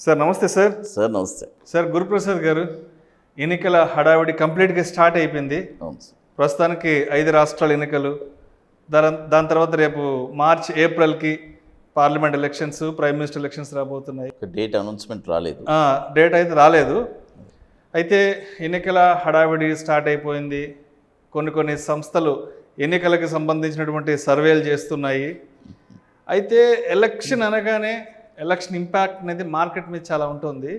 Sir నమస్తే sir. Sir నమస్తే. Sir Guruprasad గారు, ఎన్నికల హడావిడి కంప్లీట్గా స్టార్ట్ అయిపోయింది. అవును సార్. ప్రస్తుతానికి 5 రాష్ట్రాల ఎన్నికలు, దాని తర్వాత రేపు మార్చ్ ఏప్రిల్కి parliament elections, prime minister elections రాబోతున్నాయి. డేట్ అనౌన్స్మెంట్ రాలేదు. డేట్ అయితే రాలేదు. అయితే ఎన్నికల హడావిడి స్టార్ట్ అయిపోయింది. కొన్ని సంస్థలు ఎన్నికలకు సంబంధించినటువంటి సర్వేలు చేస్తున్నాయి. అయితే ఎలక్షన్ అనగానే ఎలక్షన్ ఇంపాక్ట్ అనేది మార్కెట్ మీద చాలా ఉంటుంది.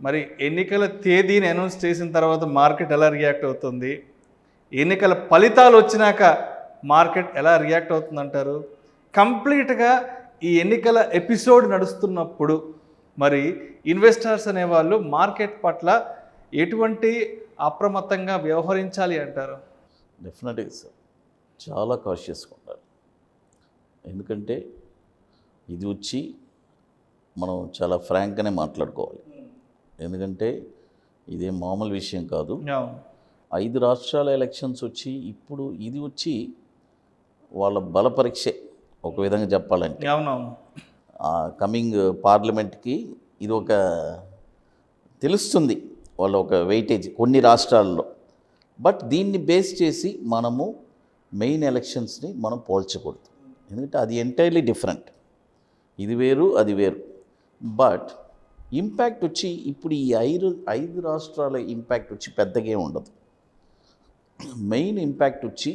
మరి ఎన్నికల తేదీని అనౌన్స్ చేసిన తర్వాత మార్కెట్ ఎలా రియాక్ట్ అవుతుంది, ఎన్నికల ఫలితాలు వచ్చినాక మార్కెట్ ఎలా రియాక్ట్ అవుతుందంటారు? కంప్లీట్గా ఈ ఎన్నికల ఎపిసోడ్ నడుస్తున్నప్పుడు మరి ఇన్వెస్టర్స్ అనేవాళ్ళు మార్కెట్ పట్ల ఎటువంటి అప్రమత్తంగా వ్యవహరించాలి అంటారు? డెఫినెట్గా సార్, చాలా కాషియస్గా ఉండాలి. ఎందుకంటే ఇది వచ్చి మనం చాలా ఫ్రాంక్గానే మాట్లాడుకోవాలి. ఎందుకంటే ఇదేం మామూలు విషయం కాదు. 5 రాష్ట్రాల ఎలక్షన్స్ వచ్చి ఇప్పుడు ఇది వచ్చి వాళ్ళ బల పరీక్షే ఒక విధంగా చెప్పాలంటే. కమింగ్ పార్లమెంట్కి ఇది ఒక తెలుస్తుంది వాళ్ళ ఒక వెయిటేజ్ కొన్ని రాష్ట్రాల్లో. బట్ దీన్ని బేస్ చేసి మనము మెయిన్ ఎలక్షన్స్ని మనం పోల్చకూడదు. ఎందుకంటే అది ఎంటైర్లీ డిఫరెంట్. ఇది వేరు, అది వేరు. బట్ ఇంపాక్ట్ వచ్చి ఇప్పుడు ఈ 5 రాష్ట్రాల ఇంపాక్ట్ వచ్చి పెద్దగా ఉండదు. మెయిన్ ఇంపాక్ట్ వచ్చి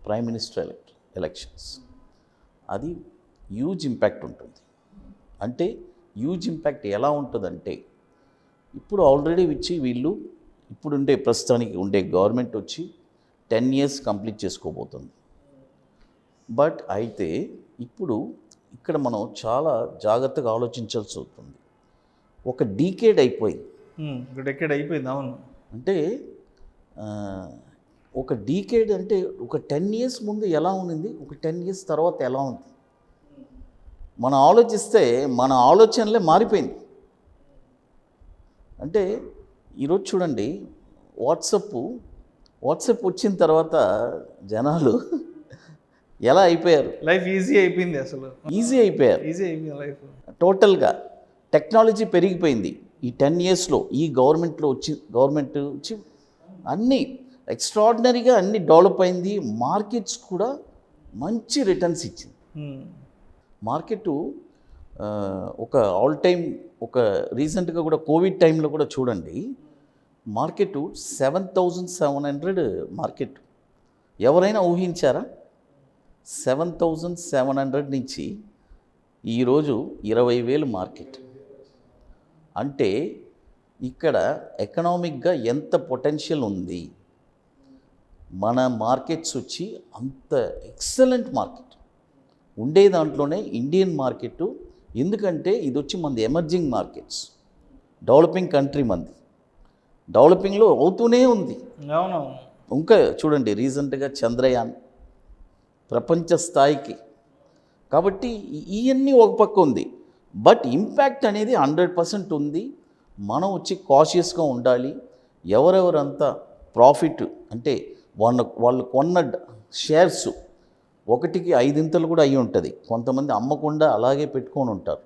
ప్రైమ్ మినిస్టర్ ఎలక్షన్స్, అది హ్యూజ్ ఇంపాక్ట్ ఉంటుంది. అంటే హ్యూజ్ ఇంపాక్ట్ ఎలా ఉంటుందంటే, ఇప్పుడు ఆల్రెడీ వచ్చి వీళ్ళు ఇప్పుడుండే ప్రస్తుతానికి ఉండే గవర్నమెంట్ వచ్చి 10 years కంప్లీట్ చేసుకోబోతుంది. బట్ అయితే ఇప్పుడు ఇక్కడ మనం చాలా జాగ్రత్తగా ఆలోచించాల్సి అవుతుంది. ఒక డీకేడ్ అయిపోయింది. అవును. అంటే ఒక డీకేడ్ అంటే ఒక 10 years ముందు ఎలా ఉంది, ఒక 10 years తర్వాత ఎలా ఉంది, మనం ఆలోచిస్తే మన ఆలోచనలే మారిపోయింది. అంటే ఈరోజు చూడండి, వాట్సాప్ వచ్చిన తర్వాత జనాలు ఎలా అయిపోయారు, లైఫ్ ఈజీ అయిపోయింది. అసలు ఈజీ అయిపోయారు లైఫ్ టోటల్గా. టెక్నాలజీ పెరిగిపోయింది ఈ 10 yearsలో. ఈ గవర్నమెంట్ వచ్చి అన్నీ ఎక్స్ట్రాడినరీగా అన్నీ డెవలప్ అయింది. మార్కెట్స్ కూడా మంచి రిటర్న్స్ ఇచ్చింది. మార్కెట్ ఒక ఆల్ టైమ్, ఒక రీసెంట్గా కూడా కోవిడ్ టైంలో కూడా చూడండి, మార్కెట్ 7,700 మార్కెట్. ఎవరైనా ఊహించారా? 7,700 నుంచి ఈరోజు 20,000 మార్కెట్. అంటే ఇక్కడ ఎకనామిక్గా ఎంత పొటెన్షియల్ ఉంది. మన మార్కెట్స్ వచ్చి అంత ఎక్సలెంట్ మార్కెట్ ఉండే దాంట్లోనే ఇండియన్ మార్కెట్. ఎందుకంటే ఇది వచ్చి మనది ఎమర్జింగ్ మార్కెట్స్, డెవలపింగ్ కంట్రీ మంది, డెవలపింగ్లో అవుతూనే ఉంది. ఇంకా చూడండి రీసెంట్గా చంద్రయాన్ ప్రపంచ స్థాయికి. కాబట్టి ఇవన్నీ ఒక పక్క ఉంది. బట్ ఇంపాక్ట్ అనేది 100% ఉంది. మనం వచ్చి కాషియస్గా ఉండాలి. ఎవరెవరంతా ప్రాఫిట్ అంటే వాళ్ళు కొన్న షేర్స్ 1కి 5 కూడా అయ్యి ఉంటుంది. కొంతమంది అమ్మకుండా అలాగే పెట్టుకొని ఉంటారు.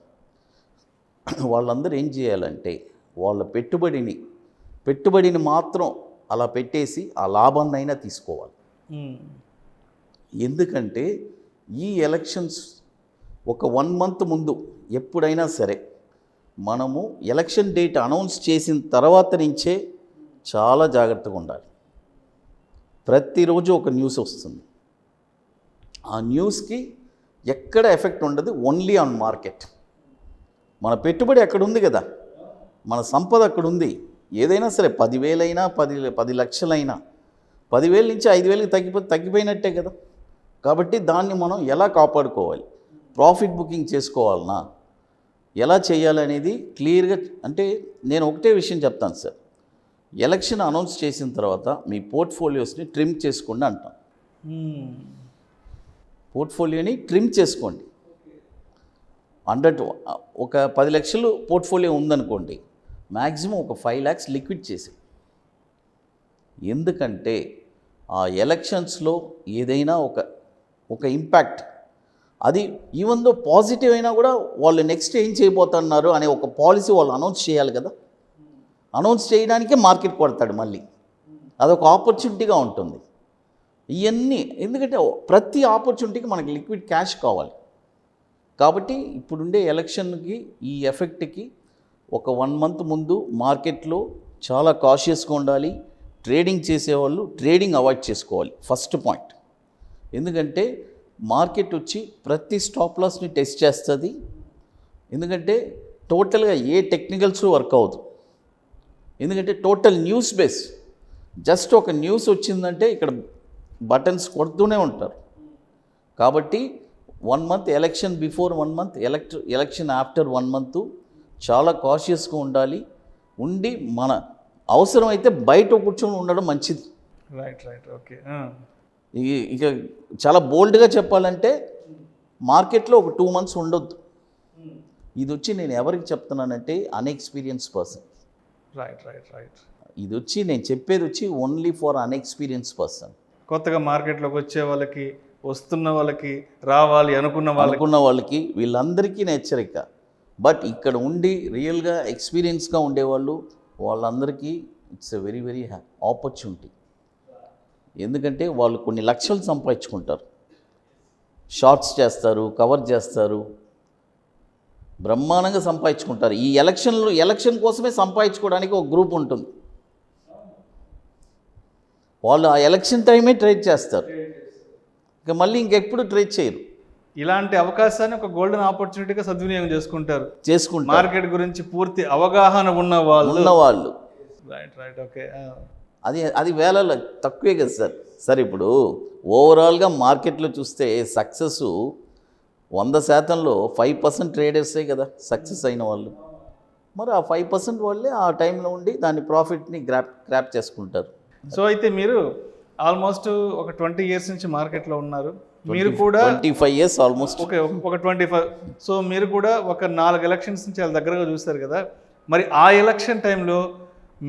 వాళ్ళందరూ ఏం చేయాలంటే వాళ్ళ పెట్టుబడిని మాత్రం అలా పెట్టేసి ఆ లాభాన్నైనా తీసుకోవాలి. ఎందుకంటే ఈ ఎలక్షన్స్ ఒక 1 month ముందు ఎప్పుడైనా సరే మనము ఎలక్షన్ డేట్ అనౌన్స్ చేసిన తర్వాత నుంచే చాలా జాగ్రత్తగా ఉండాలి. ప్రతిరోజు ఒక న్యూస్ వస్తుంది. ఆ న్యూస్కి ఎక్కడ ఎఫెక్ట్ ఉండదు, ఓన్లీ ఆన్ మార్కెట్. మన పెట్టుబడి అక్కడ ఉంది కదా, మన సంపద అక్కడ ఉంది. ఏదైనా సరే 10,000 అయినా 10 లక్షలైనా 10,000 నుంచి 5,000 తగ్గిపోయినట్టే కదా. కాబట్టి దాన్ని మనం ఎలా కాపాడుకోవాలి, ప్రాఫిట్ బుకింగ్ చేసుకోవాలన్నా ఎలా చేయాలనేది క్లియర్గా. అంటే నేను ఒకటే విషయం చెప్తాను సార్, ఎలక్షన్ అనౌన్స్ చేసిన తర్వాత మీ పోర్ట్ఫోలియోస్ని ట్రిమ్ చేసుకోండి అంటాం. పోర్ట్ఫోలియోని ట్రిమ్ చేసుకోండి. ఒక 10 లక్షలు పోర్ట్ఫోలియో ఉందనుకోండి, మ్యాక్సిమం ఒక 5 lakhs లిక్విడ్ చేసి. ఎందుకంటే ఆ ఎలక్షన్స్లో ఏదైనా ఒక ఇంపాక్ట్ అది ఈవెన్ దో పాజిటివ్ అయినా కూడా వాళ్ళు నెక్స్ట్ ఏం చేయబోతున్నారు అనే ఒక పాలసీ వాళ్ళు అనౌన్స్ చేయాలి కదా. అనౌన్స్ చేయడానికే మార్కెట్ కొడతాడు మళ్ళీ. అదొక ఆపర్చునిటీగా ఉంటుంది. ఇవన్నీ ఎందుకంటే ప్రతి ఆపర్చునిటీకి మనకి లిక్విడ్ క్యాష్ కావాలి. కాబట్టి ఇప్పుడుండే ఎలక్షన్కి ఈ ఎఫెక్ట్కి ఒక 1 month ముందు మార్కెట్లో చాలా కాషియస్గా ఉండాలి. ట్రేడింగ్ చేసేవాళ్ళు ట్రేడింగ్ అవాయిడ్ చేసుకోవాలి ఫస్ట్ పాయింట్. ఎందుకంటే మార్కెట్ వచ్చి ప్రతి స్టాప్ లాస్ని టెస్ట్ చేస్తుంది. ఎందుకంటే టోటల్గా ఏ టెక్నికల్స్ వర్క్ అవ్వదు. ఎందుకంటే టోటల్ న్యూస్ బేస్. జస్ట్ ఒక న్యూస్ వచ్చిందంటే ఇక్కడ బటన్స్ కొడుతూనే ఉంటారు. కాబట్టి 1 month election before 1 month, election after 1 month చాలా కాషియస్గా ఉండాలి. ఉండి మన అవసరమైతే బయట కూర్చొని ఉండడం మంచిది. Right okay. ఇక చాలా బోల్డ్గా చెప్పాలంటే మార్కెట్లో ఒక 2 months ఉండొద్దు. ఇది వచ్చి నేను ఎవరికి చెప్తున్నానంటే అన్ఎక్స్పీరియన్స్ పర్సన్. రైట్. ఇది వచ్చి నేను చెప్పేది వచ్చి ఓన్లీ ఫర్ అన్ఎక్స్పీరియన్స్ పర్సన్. కొత్తగా మార్కెట్లోకి వచ్చే వాళ్ళకి, వస్తున్న వాళ్ళకి, రావాలి అనుకున్న వాళ్ళకి వీళ్ళందరికీ నేను హెచ్చరిక. బట్ ఇక్కడ ఉండి రియల్గా ఎక్స్పీరియన్స్గా ఉండేవాళ్ళు వాళ్ళందరికీ it's a very very opportunity. ఎందుకంటే వాళ్ళు కొన్ని లక్షలు సంపాదించుకుంటారు. షార్ట్స్ చేస్తారు, కవర్ చేస్తారు, బ్రహ్మాండంగా సంపాదించుకుంటారు. ఈ ఎలక్షన్ కోసమే సంపాదించుకోవడానికి ఒక గ్రూప్ ఉంటుంది. వాళ్ళు ఆ ఎలక్షన్ టైమే ట్రేడ్ చేస్తారు, ఇక మళ్ళీ ఇంకెప్పుడు ట్రేడ్ చేయరు. ఇలాంటి అవకాశాన్ని ఒక గోల్డెన్ ఆపర్చునిటీగా సద్వినియోగం చేసుకుంటారు. మార్కెట్ గురించి పూర్తి అవగాహన ఉన్న వాళ్ళు. Right okay. అది వేలలో తక్కువే కదా సార్. ఇప్పుడు ఓవరాల్గా మార్కెట్లో చూస్తే సక్సెస్ 100%లో 5% ట్రేడర్సే కదా సక్సెస్ అయిన వాళ్ళు. మరి ఆ 5% వాళ్ళే ఆ టైంలో ఉండి దాని ప్రాఫిట్ని గ్రాప్ చేసుకుంటారు. సో అయితే మీరు ఆల్మోస్ట్ ఒక 20 years నుంచి మార్కెట్లో ఉన్నారు. మీరు కూడా 25 years ఆల్మోస్ట్. ఓకే, ఒక 25. సో మీరు కూడా ఒక 4 ఎలక్షన్స్ నుంచి చాలా దగ్గరగా చూస్తారు కదా. మరి ఆ ఎలక్షన్ టైంలో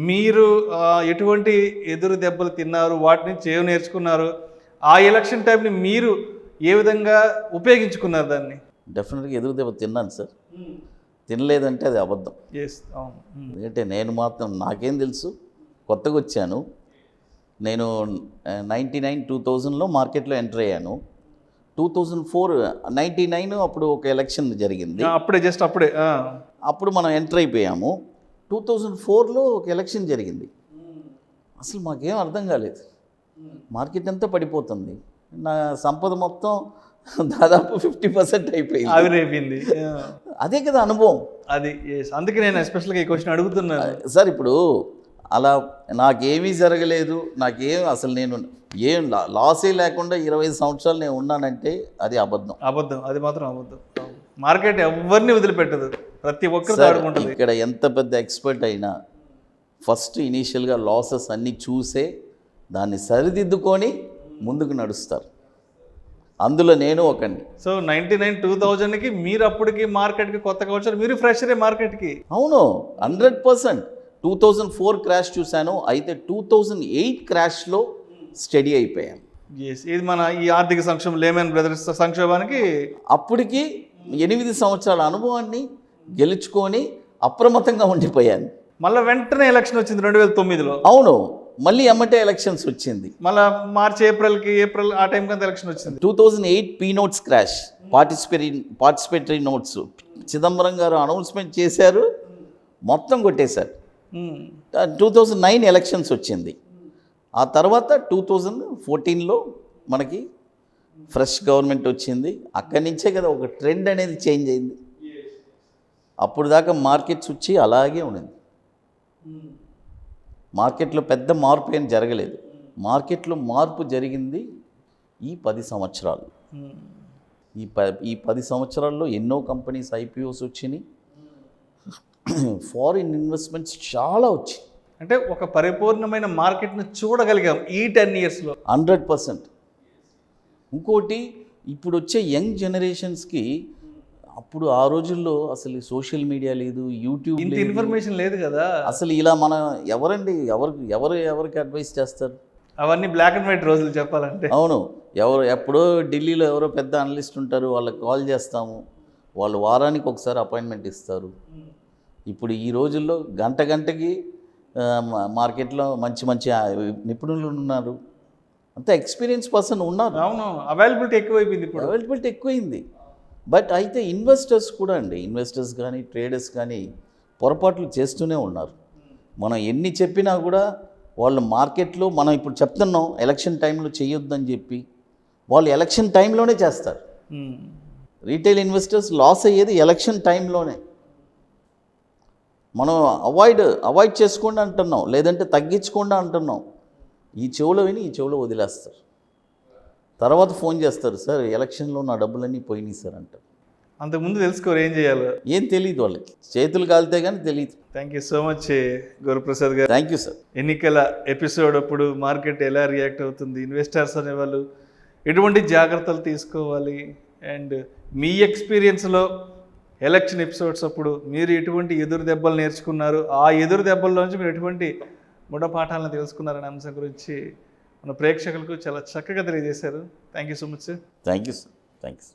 మీరు ఎటువంటి ఎదురు దెబ్బలు తిన్నారు, వాటి నుంచి ఏం నేర్చుకున్నారు, ఆ ఎలక్షన్ టైంని మీరు ఏ విధంగా ఉపయోగించుకున్నారు దాన్ని? డెఫినెట్గా ఎదురు దెబ్బ తిన్నాను సార్. తినలేదంటే అది అబద్ధం. అవును. ఎందుకంటే నేను మాత్రం నాకేం తెలుసు, కొత్తగా వచ్చాను. నేను 2000లో మార్కెట్లో ఎంటర్ అయ్యాను. 99 అప్పుడు ఒక ఎలక్షన్ జరిగింది. అప్పుడు మనం ఎంటర్ అయిపోయాము. 2004లో ఒక ఎలక్షన్ జరిగింది. అసలు మాకేం అర్థం కాలేదు. మార్కెట్ అంతా పడిపోతుంది. నా సంపద మొత్తం దాదాపు 50% అయిపోయింది. అదే కదా అనుభవం. అందుకే నేను ఎస్పెషల్గా ఈ క్వశ్చన్ అడుగుతున్నాను సార్. ఇప్పుడు అలా నాకేమీ జరగలేదు, అసలు నేను ఏం లాసే లేకుండా 25 సంవత్సరాలు నేను ఉన్నానంటే అది అబద్ధం. అది మాత్రం అబద్ధం. మార్కెట్ ఎవరిని వదిలిపెట్టదు, ప్రతి ఒక్కరు. ఇక్కడ ఎంత పెద్ద ఎక్స్పర్ట్ అయినా ఫస్ట్ ఇనీషియల్గా లాసెస్ అన్నీ చూసే దాన్ని సరిదిద్దుకొని ముందుకు నడుస్తారు. అందులో నేను ఒకని. సో 2000కి మీరు అప్పటికి మార్కెట్కి కొత్తగా వచ్చారు, మీరు ఫ్రెషరే మార్కెట్కి. అవును, 100%. 2004 క్రాష్ చూశాను, అయితే 2008 క్రాష్లో స్టడీ అయిపోయాను. ఇది మన ఈ ఆర్థిక సంక్షోభం, లేమన్ బ్రదర్స్ సంక్షోభానికి అప్పటికి 8 సంవత్సరాల అనుభవాన్ని గెలుచుకొని అప్రమత్తంగా ఉండిపోయాను. మళ్ళీ వెంటనే ఎలక్షన్ వచ్చింది 2009లో. అవును, మళ్ళీ ఎమ్మటే ఎలక్షన్స్ వచ్చింది. మళ్ళీ మార్చ్ ఏప్రిల్ ఆ టైం కంతా ఎలక్షన్ వచ్చింది. 2008 P notes crash, participatory notes Chidambaram గారు అనౌన్స్మెంట్ చేశారు, మొత్తం కొట్టేశారు. 2009 ఎలక్షన్స్ వచ్చింది. ఆ తర్వాత 2014లో మనకి ఫ్రెష్ గవర్నమెంట్ వచ్చింది. అక్కడి నుంచే కదా ఒక ట్రెండ్ అనేది చేంజ్ అయింది. అప్పుడు దాకా మార్కెట్స్ వచ్చి అలాగే ఉన్నది. మార్కెట్లో పెద్ద మార్పు ఏం జరగలేదు. మార్కెట్లో మార్పు జరిగింది ఈ 10 సంవత్సరాలు. ఈ 10 సంవత్సరాల్లో ఎన్నో కంపెనీస్ IPOs వచ్చినాయి, ఫారిన్ ఇన్వెస్ట్మెంట్స్ చాలా వచ్చాయి. అంటే ఒక పరిపూర్ణమైన మార్కెట్ను చూడగలిగాం ఈ 10 yearsలో. 100%. ఇంకోటి, ఇప్పుడు వచ్చే యంగ్ జనరేషన్స్కి అప్పుడు ఆ రోజుల్లో అసలు సోషల్ మీడియా లేదు, యూట్యూబ్ ఇంత ఇన్ఫర్మేషన్ లేదు కదా. అసలు ఇలా మనం ఎవరికి అడ్వైస్ చేస్తారు? అవన్నీ బ్లాక్ అండ్ వైట్ రోజులు చెప్పాలంటే. అవును, ఎప్పుడో ఢిల్లీలో ఎవరో పెద్ద అనలిస్ట్ ఉంటారు, వాళ్ళకి కాల్ చేస్తాము, వాళ్ళు వారానికి ఒకసారి అపాయింట్మెంట్ ఇస్తారు. ఇప్పుడు ఈ రోజుల్లో గంటకి మార్కెట్లో మంచి మంచి నిపుణులు ఉన్నారు, అంత ఎక్స్పీరియన్స్ పర్సన్ ఉన్నారు. అవును, అవైలబిలిటీ ఎక్కువైపోయింది ఇప్పుడు. అవైలబిలిటీ ఎక్కువైంది. బట్ అయితే ఇన్వెస్టర్స్ కూడా అండి, ఇన్వెస్టర్స్ కానీ ట్రేడర్స్ కానీ పొరపాట్లు చేస్తూనే ఉన్నారు. మనం ఎన్ని చెప్పినా కూడా వాళ్ళు మార్కెట్లో, మనం ఇప్పుడు చెప్తున్నాం ఎలక్షన్ టైంలో చేయొద్దని చెప్పి, వాళ్ళు ఎలక్షన్ టైంలోనే చేస్తారు. రీటైల్ ఇన్వెస్టర్స్ లాస్ అయ్యేది ఎలక్షన్ టైంలోనే. మనం అవాయిడ్ చేసుకోండి అంటున్నాం, లేదంటే తగ్గించుకోండి అంటున్నాం. ఈ చెవులో విని ఈ చెవులో వదిలేస్తారు. తర్వాత ఫోన్ చేస్తారు, సార్ ఎలక్షన్లో నా డబ్బులన్నీ పోయినాయి సార్ అంటారు. అంతకుముందు తెలుసుకోరు ఏం చేయాలో, ఏం తెలియదు వాళ్ళకి, చేతులు కాలితే కానీ తెలియదు. Thank you so much Guruprasad garu. Thank you sir. ఎన్నికల ఎపిసోడ్ అప్పుడు మార్కెట్ ఎలా రియాక్ట్ అవుతుంది, ఇన్వెస్టర్స్ అనేవాళ్ళు ఎటువంటి జాగ్రత్తలు తీసుకోవాలి, అండ్ మీ ఎక్స్పీరియన్స్లో ఎలక్షన్ ఎపిసోడ్స్ అప్పుడు మీరు ఎటువంటి ఎదురు దెబ్బలు నేర్చుకున్నారు, ఆ ఎదురు దెబ్బల్లోంచి మీరు ఎటువంటి గుణపాఠాలను తెలుసుకున్నారనే అంశం గురించి మన ప్రేక్షకులకు చాలా చక్కగా తెలియజేశారు. Thank you so much sir. Thank you sir. Thanks.